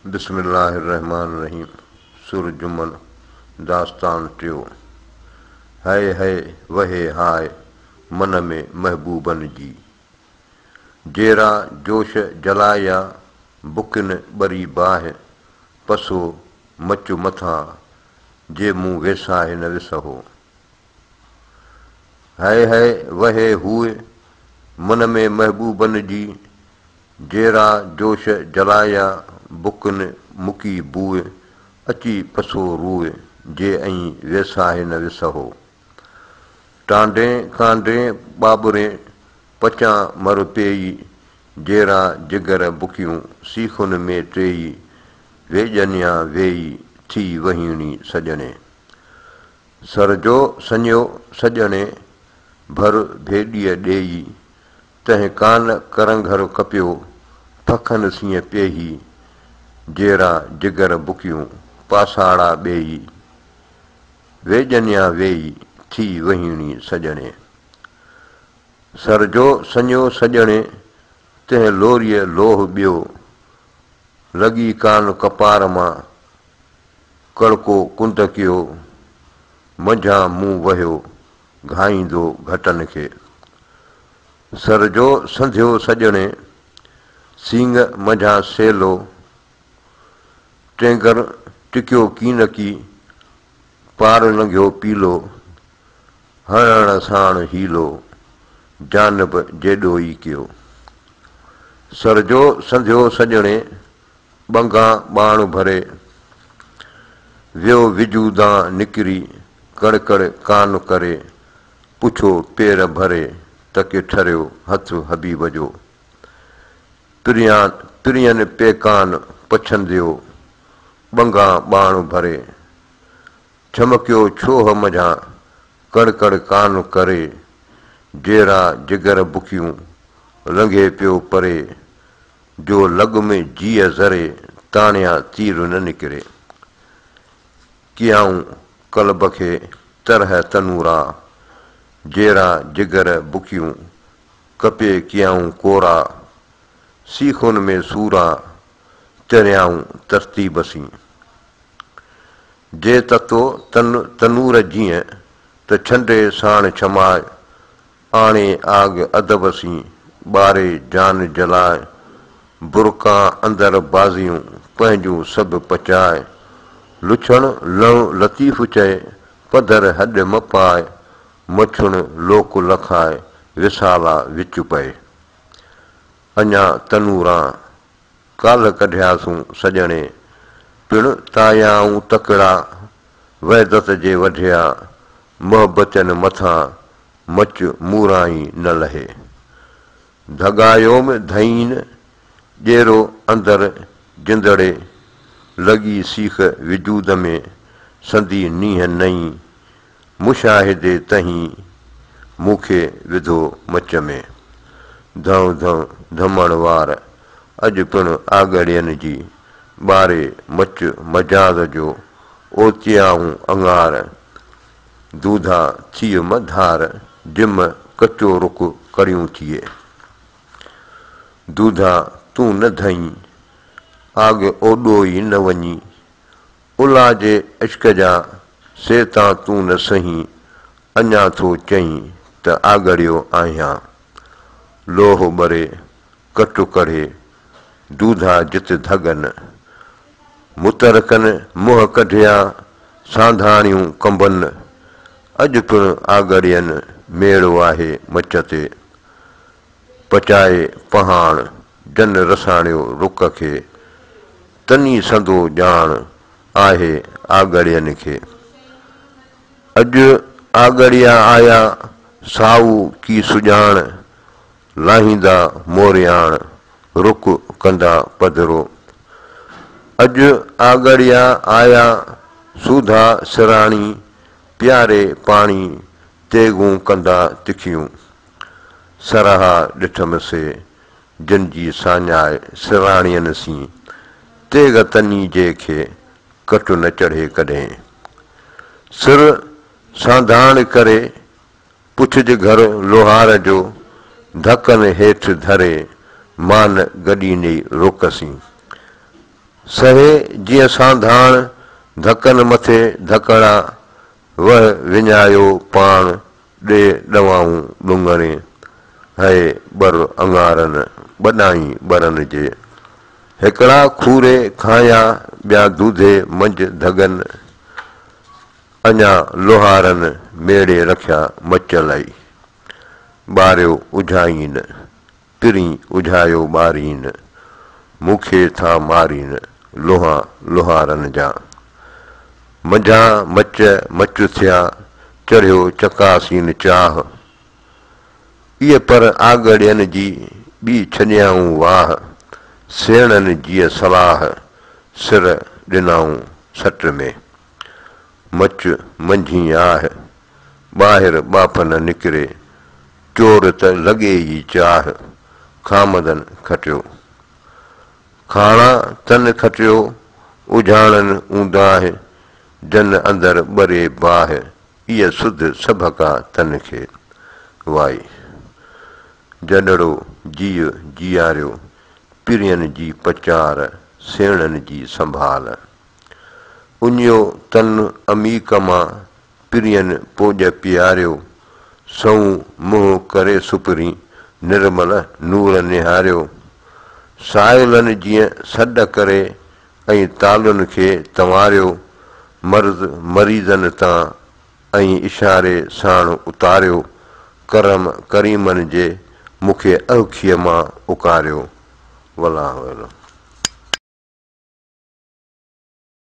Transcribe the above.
बिस्मिल्लाहिर्रहमानिर्रहीम। सुर जुमन दास्तान टियो। हाय हाय वहे हाय मन में महबूबन जी, जेरा जोश जलाया बुकिन बरी बाह, पसो मचु मथा जे मूं वेसाहे न विसहो। हाय हाय वहे हुए मन में महबूबन जी, जेरा जोश जलाया बुकिन मुकी बूए, अची पसो रूए जे ऐं वेसाहे न विसहो। टांडे कांडे बाबरे पचां मर पेई, जेरा जिगर बुकियूं सीखुन में टेई, वेजनिया वेई थी वहीणी सजणे। सर जो सञो सजणे भर भेॾीअ ॾेई, तंहिं कान करंघर कपियो फखन सीअं पेही, जेरा जिगर बुकियूं पासाड़ा ॿेई, वेजनिया वेई थी वहीणी सजणे। सर जो सञो सजणे तंहिं लोरीअ लोह ॿियो, लॻी कान कपार मां कड़को कुंद कियो, मंझां मूं वहियो घाईंदो घटनि खे। सर जो संधियो सजणे सींग मंझां सेलो, टेंगर टिकियो कीन की पार लंघियो पीलो, हणण साण हीलो जानब जेॾो ई कयो। सर जो संधियो सजणे ॿंगा बाण भरे, वियो विजूदां निकिरी कड़कड़ कान करे, पुछो पेर भरे त के ठरियो हथ हबीब जो। पिरियन पेकान पछंदियो ॿंगा बाण भरे, छमकियो छोह मझां कड़कड़ कान करे, जेरा जिगर बुकियूं लंघे पियो परे, जो लॻ में जीअ ज़रे ताणिया तीर न निकिरे। कियाऊं कल्ब खे तरह तनूरा, जेरा जिगर बुकियूं कपे कियाऊं कोरा, सीखुन में सूरा तरियाऊं तरतीब सी। जे ततो तनूर जीअं त छंडे साण छमाए, आणे आग अदब सी ॿारे जान जलाए, बुरका अंदर बाज़ियूं पंहिंजूं सभु पचाए, लुछण लणु लतीफ़ चए पधर हॾ म पाए, मछुण लोक लखाए विसाला विच पए। अञा तनूरां काल्ह कढियासूं सजणे, पिण तायाऊं तकिड़ा वहदत जे वढिया, मोहबतनि मथां मच मूराई न लहे। धगायोम धईन ॼेरो अंदर जिंदड़े, लॻी सीख विजूद में संदी नींहं नई, मुशाहिदे तहीं मूंखे विधो मच में। धं धं धमण वार अॼु पिण आगड़ियनि जी, ॿारे मच मजाज़ जो ओचियाऊं अंगार, दूधा थिय मधार जिम कचो रुख कड़ियूं थिए। दूधा तूं न धई आग ओॾो ई न वञी, उला जे इश्क जा सेतां तूं न सही, अञा थो चईं त आगड़ियो आहियां। लोह ॿरे कटु कढ़े दूधा जित धगनि, मुतरकनि मुंहं कढिया सांधाणियूं कंबनि, अॼु पिण आगड़ियनि मेड़ो आहे मच ते, पचाए पहाण जन रसाणियो रुक खे, तनी संदो ॼाण आहे आगड़ियनि खे। अॼु आगड़िया आया साऊ की सुॼाण, लाहींदा मोरियाण रुक कंदा पधरो। अॼु आगड़िया आया सूधा सिराणी, प्यारे पाणी तेगूं कंदा तिखियूं। सरहा ॾिठमि से जिन जी साञाए सिराणीअनि सी, तेग तनी जे खे कटु न चढ़े कॾहिं। सिर सांधाण करे पुछज घर लोहार जो, धकनि हेठि धरे मान गॾीने रोकसी। सहे जीअं सांधाण धकनि मथे धकड़ा वह विञायो पाण ॾे ॾवाऊं ॾुंगणे है बर अंगारनि ॿॾाई ॿरनि जे हिकिड़ा खूरे खाया ॿिया दूधे मंझि धगनि अञा लोहारनि मेड़े रखिया मच लाई ॿारियो उझाईन पिरी उझायो ॿारीन मूंखे था मारीन लोहा लोहारनि जा मंझां मच मच थिया चढ़ियो चकासीन चाह इहे पर आगड़ियनि जी ॿी छॾियाऊं वाह सेणनि जीअं सलाह सिर ॾिनाऊं सट में मच मंझी आहे ॿाहिरि ॿाफ न निकिरे चोर त लॻे ई चाह खामदन खटियो खाणा तन खटियो उझाणनि ऊंदाह जन अंदरि ॿरे बाह इहा सुध सभ खां तन खे वाई जॾड़ो जीउ जीआरियो पिरियनि जी पचार सेणनि जी संभाल उञियो तन अमीक मां पिरियनि पोॼ पियारियो सऊं मुंहुं करे सुपरी निर्मल नूर निहारियो साहिलनि जीअं सॾ करे ऐं तालुनि खे तंवारियो मर्ज़ मरीज़नि तां ऐं इशारे साण उतारियो करम करीमनि जे मूंखे अखीअ मां उकारियो वला